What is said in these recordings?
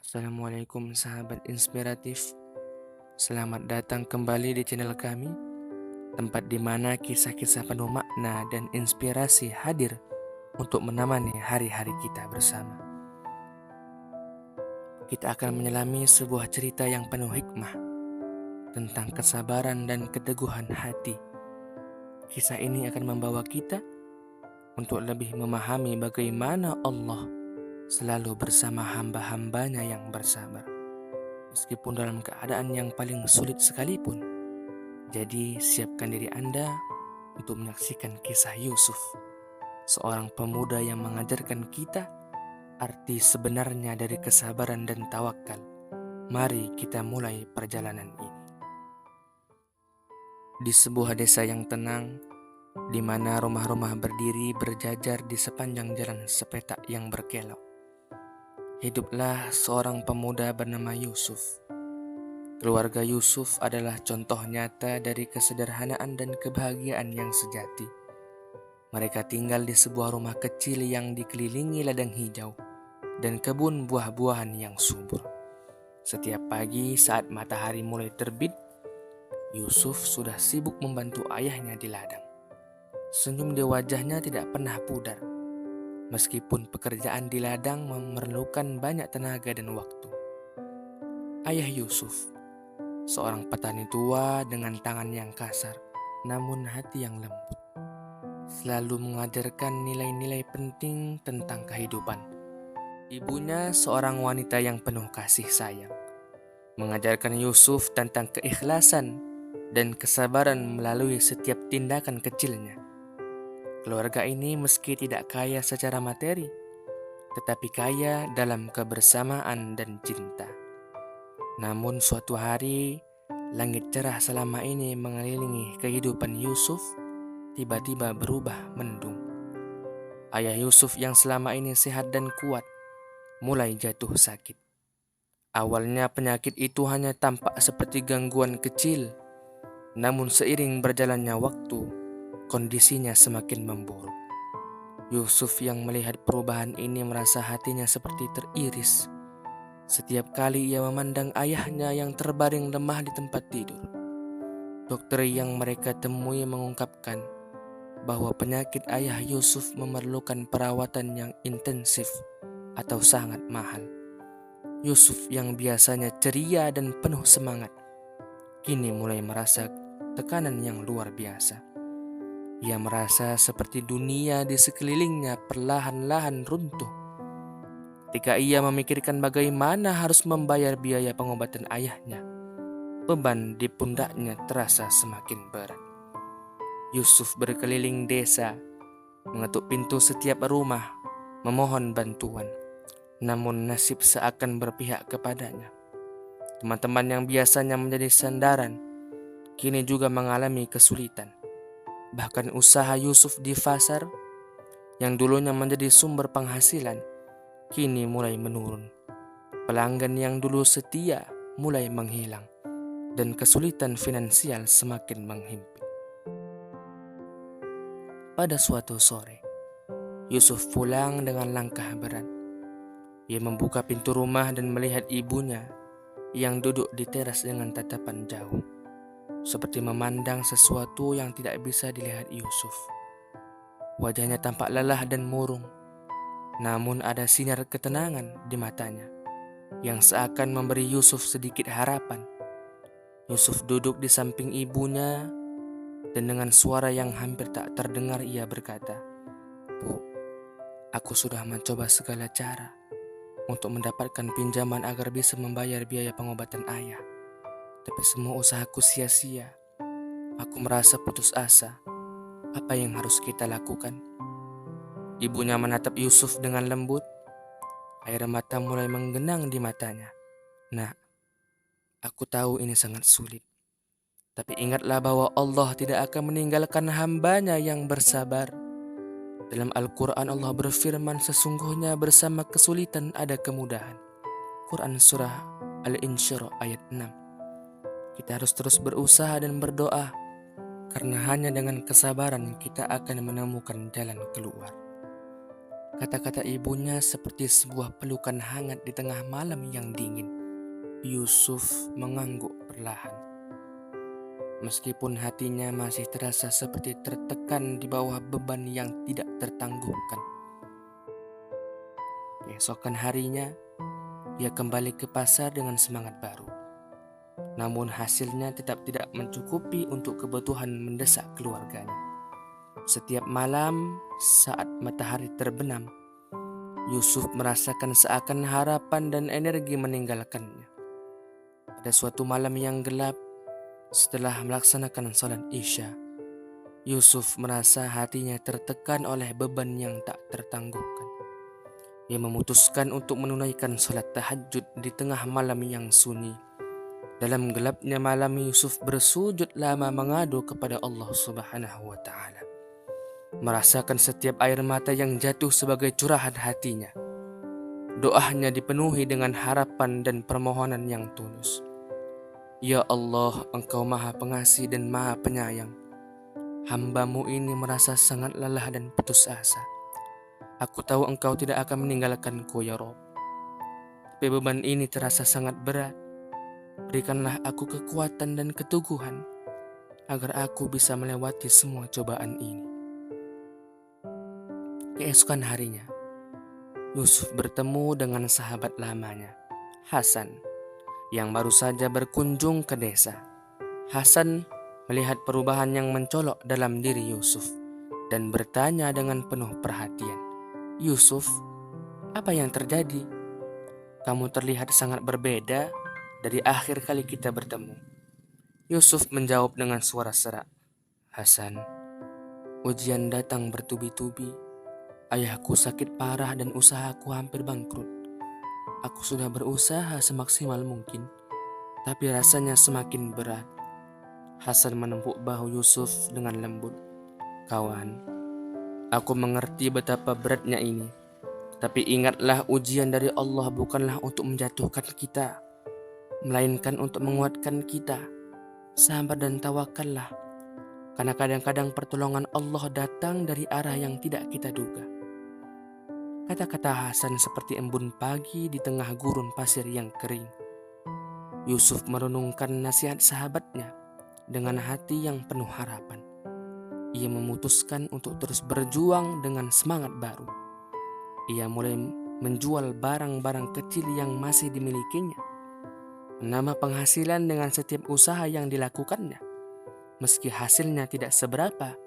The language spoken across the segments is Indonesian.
Assalamualaikum sahabat inspiratif. Selamat datang kembali di channel kami, tempat di mana kisah-kisah penuh makna dan inspirasi hadir untuk menemani hari-hari kita bersama. Kita akan menyelami sebuah cerita yang penuh hikmah tentang kesabaran dan keteguhan hati. Kisah ini akan membawa kita untuk lebih memahami bagaimana Allah selalu bersama hamba-hambanya yang bersabar, meskipun dalam keadaan yang paling sulit sekalipun. Jadi siapkan diri Anda untuk menyaksikan kisah Yusuf, seorang pemuda yang mengajarkan kita arti sebenarnya dari kesabaran dan tawakal. Mari kita mulai perjalanan ini. Di sebuah desa yang tenang, di mana rumah-rumah berdiri berjajar di sepanjang jalan sepetak yang berkelok, hiduplah seorang pemuda bernama Yusuf. Keluarga Yusuf adalah contoh nyata dari kesederhanaan dan kebahagiaan yang sejati. Mereka tinggal di sebuah rumah kecil yang dikelilingi ladang hijau dan kebun buah-buahan yang subur. Setiap pagi saat matahari mulai terbit, Yusuf sudah sibuk membantu ayahnya di ladang. Senyum di wajahnya tidak pernah pudar, meskipun pekerjaan di ladang memerlukan banyak tenaga dan waktu. Ayah Yusuf, seorang petani tua dengan tangan yang kasar, namun hati yang lembut, selalu mengajarkan nilai-nilai penting tentang kehidupan. Ibunya seorang wanita yang penuh kasih sayang, mengajarkan Yusuf tentang keikhlasan dan kesabaran melalui setiap tindakan kecilnya. Keluarga ini meski tidak kaya secara materi, tetapi kaya dalam kebersamaan dan cinta. Namun suatu hari, langit cerah selama ini mengelilingi kehidupan Yusuf tiba-tiba berubah mendung. Ayah Yusuf yang selama ini sehat dan kuat mulai jatuh sakit. Awalnya penyakit itu hanya tampak seperti gangguan kecil, namun seiring berjalannya waktu, kondisinya semakin memburuk. Yusuf yang melihat perubahan ini merasa hatinya seperti teriris setiap kali ia memandang ayahnya yang terbaring lemah di tempat tidur. Dokter yang mereka temui mengungkapkan bahwa penyakit ayah Yusuf memerlukan perawatan yang intensif atau sangat mahal. Yusuf yang biasanya ceria dan penuh semangat, kini mulai merasa tekanan yang luar biasa. Ia merasa seperti dunia di sekelilingnya perlahan-lahan runtuh. Ketika ia memikirkan bagaimana harus membayar biaya pengobatan ayahnya, beban di pundaknya terasa semakin berat. Yusuf berkeliling desa, mengetuk pintu setiap rumah, memohon bantuan. Namun nasib seakan berpihak kepadanya. Teman-teman yang biasanya menjadi sandaran, kini juga mengalami kesulitan. Bahkan usaha Yusuf di pasar, yang dulunya menjadi sumber penghasilan, kini mulai menurun. Pelanggan yang dulu setia mulai menghilang, dan kesulitan finansial semakin menghimpit. Pada suatu sore, Yusuf pulang dengan langkah berat. Ia membuka pintu rumah dan melihat ibunya yang duduk di teras dengan tatapan jauh, seperti memandang sesuatu yang tidak bisa dilihat Yusuf. Wajahnya tampak lelah dan murung, namun ada sinar ketenangan di matanya yang seakan memberi Yusuf sedikit harapan. Yusuf duduk di samping ibunya dan dengan suara yang hampir tak terdengar ia berkata, "Bu, aku sudah mencoba segala cara untuk mendapatkan pinjaman agar bisa membayar biaya pengobatan ayah. Tapi semua usahaku sia-sia. Aku merasa putus asa. Apa yang harus kita lakukan?" Ibunya menatap Yusuf dengan lembut. Air mata mulai menggenang di matanya. "Nak, aku tahu ini sangat sulit. Tapi ingatlah bahwa Allah tidak akan meninggalkan hambanya yang bersabar. Dalam Al-Quran Allah berfirman, sesungguhnya bersama kesulitan ada kemudahan." Quran Surah Al-Insyirah ayat 6. Kita harus terus berusaha dan berdoa, karena hanya dengan kesabaran kita akan menemukan jalan keluar. Kata-kata ibunya seperti sebuah pelukan hangat di tengah malam yang dingin. Yusuf mengangguk perlahan. Meskipun hatinya masih terasa seperti tertekan di bawah beban yang tidak tertangguhkan. Keesokan harinya, ia kembali ke pasar dengan semangat baru. Namun hasilnya tetap tidak mencukupi untuk kebutuhan mendesak keluarganya. Setiap malam saat matahari terbenam, Yusuf merasakan seakan harapan dan energi meninggalkannya. Pada suatu malam yang gelap, setelah melaksanakan salat Isya, Yusuf merasa hatinya tertekan oleh beban yang tak tertangguhkan. Ia memutuskan untuk menunaikan salat tahajud di tengah malam yang sunyi. Dalam gelapnya malam, Yusuf bersujud lama mengadu kepada Allah Subhanahu wa Ta'ala. Merasakan setiap air mata yang jatuh sebagai curahan hatinya. Doanya dipenuhi dengan harapan dan permohonan yang tulus. Ya Allah, Engkau Maha Pengasih dan Maha Penyayang. Hamba-Mu ini merasa sangat lelah dan putus asa. Aku tahu Engkau tidak akan meninggalkanku, ya Rabb. Tapi beban ini terasa sangat berat. Berikanlah aku kekuatan dan keteguhan agar aku bisa melewati semua cobaan ini. Keesokan harinya, Yusuf bertemu dengan sahabat lamanya, Hasan, yang baru saja berkunjung ke desa. Hasan melihat perubahan yang mencolok dalam diri Yusuf dan bertanya dengan penuh perhatian, "Yusuf, apa yang terjadi? Kamu terlihat sangat berbeda dari akhir kali kita bertemu." Yusuf menjawab dengan suara serak, "Hasan, ujian datang bertubi-tubi. Ayahku sakit parah dan usahaku hampir bangkrut. Aku sudah berusaha semaksimal mungkin, tapi rasanya semakin berat." Hasan menempuk bahu Yusuf dengan lembut. "Kawan, aku mengerti betapa beratnya ini. Tapi ingatlah, ujian dari Allah bukanlah untuk menjatuhkan kita, melainkan untuk menguatkan kita. Sabar dan tawakallah, karena kadang-kadang pertolongan Allah datang dari arah yang tidak kita duga." Kata-kata Hasan seperti embun pagi di tengah gurun pasir yang kering. Yusuf merenungkan nasihat sahabatnya dengan hati yang penuh harapan. Ia memutuskan untuk terus berjuang dengan semangat baru. Ia mulai menjual barang-barang kecil yang masih dimilikinya, menambah penghasilan dengan setiap usaha yang dilakukannya. Meski hasilnya tidak seberapa,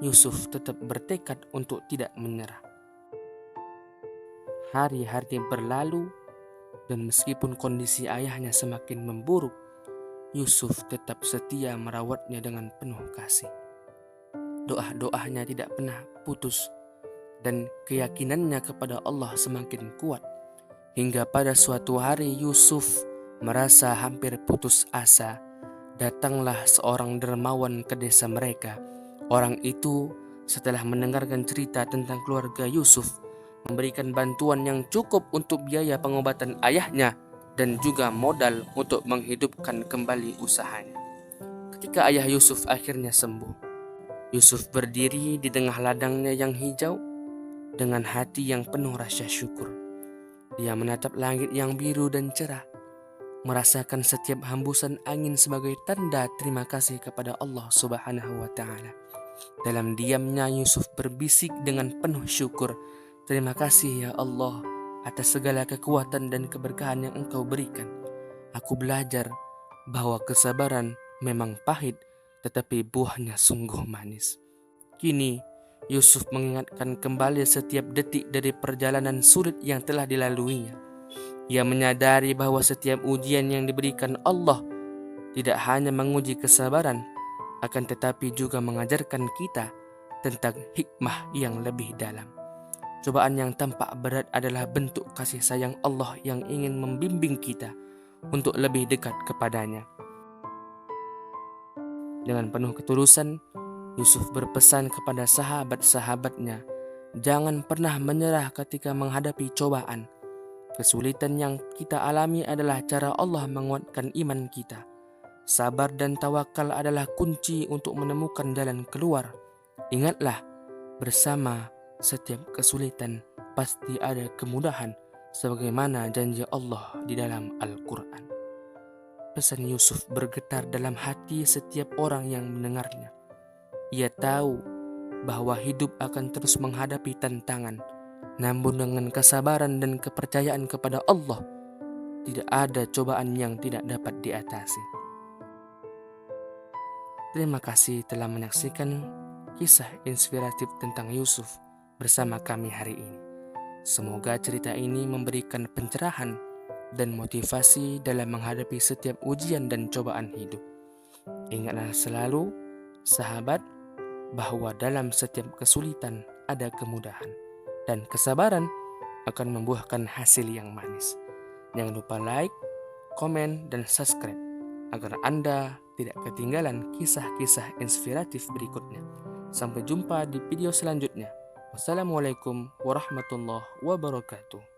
Yusuf tetap bertekad untuk tidak menyerah. Hari-hari berlalu, dan meskipun kondisi ayahnya semakin memburuk, Yusuf tetap setia merawatnya dengan penuh kasih. Doa-doanya tidak pernah putus, dan keyakinannya kepada Allah semakin kuat. Hingga pada suatu hari Yusuf merasa hampir putus asa. Datanglah seorang dermawan ke desa mereka. Orang itu setelah mendengarkan cerita tentang keluarga Yusuf, memberikan bantuan yang cukup untuk biaya pengobatan ayahnya dan juga modal untuk menghidupkan kembali usahanya. Ketika ayah Yusuf akhirnya sembuh, Yusuf berdiri di tengah ladangnya yang hijau dengan hati yang penuh rasa syukur. Dia menatap langit yang biru dan cerah, merasakan setiap hembusan angin sebagai tanda terima kasih kepada Allah Subhanahu wa Ta'ala. Dalam diamnya Yusuf berbisik dengan penuh syukur, "Terima kasih ya Allah atas segala kekuatan dan keberkahan yang Engkau berikan. Aku belajar bahwa kesabaran memang pahit, tetapi buahnya sungguh manis." Kini Yusuf mengingatkan kembali setiap detik dari perjalanan sulit yang telah dilaluinya. Ia menyadari bahwa setiap ujian yang diberikan Allah tidak hanya menguji kesabaran, akan tetapi juga mengajarkan kita tentang hikmah yang lebih dalam. Cobaan yang tampak berat adalah bentuk kasih sayang Allah yang ingin membimbing kita untuk lebih dekat kepadanya. Dengan penuh ketulusan, Yusuf berpesan kepada sahabat-sahabatnya, jangan pernah menyerah ketika menghadapi cobaan. Kesulitan yang kita alami adalah cara Allah menguatkan iman kita. Sabar dan tawakal adalah kunci untuk menemukan jalan keluar. Ingatlah, bersama setiap kesulitan pasti ada kemudahan sebagaimana janji Allah di dalam Al-Quran. Pesan Yusuf bergetar dalam hati setiap orang yang mendengarnya. Ia tahu bahwa hidup akan terus menghadapi tantangan, namun dengan kesabaran dan kepercayaan kepada Allah, tidak ada cobaan yang tidak dapat diatasi. Terima kasih telah menyaksikan kisah inspiratif tentang Yusuf bersama kami hari ini. Semoga cerita ini memberikan pencerahan dan motivasi dalam menghadapi setiap ujian dan cobaan hidup. Ingatlah selalu, sahabat, bahwa dalam setiap kesulitan ada kemudahan, dan kesabaran akan membuahkan hasil yang manis. Jangan lupa like, komen, dan subscribe agar Anda tidak ketinggalan kisah-kisah inspiratif berikutnya. Sampai jumpa di video selanjutnya. Wassalamualaikum warahmatullahi wabarakatuh.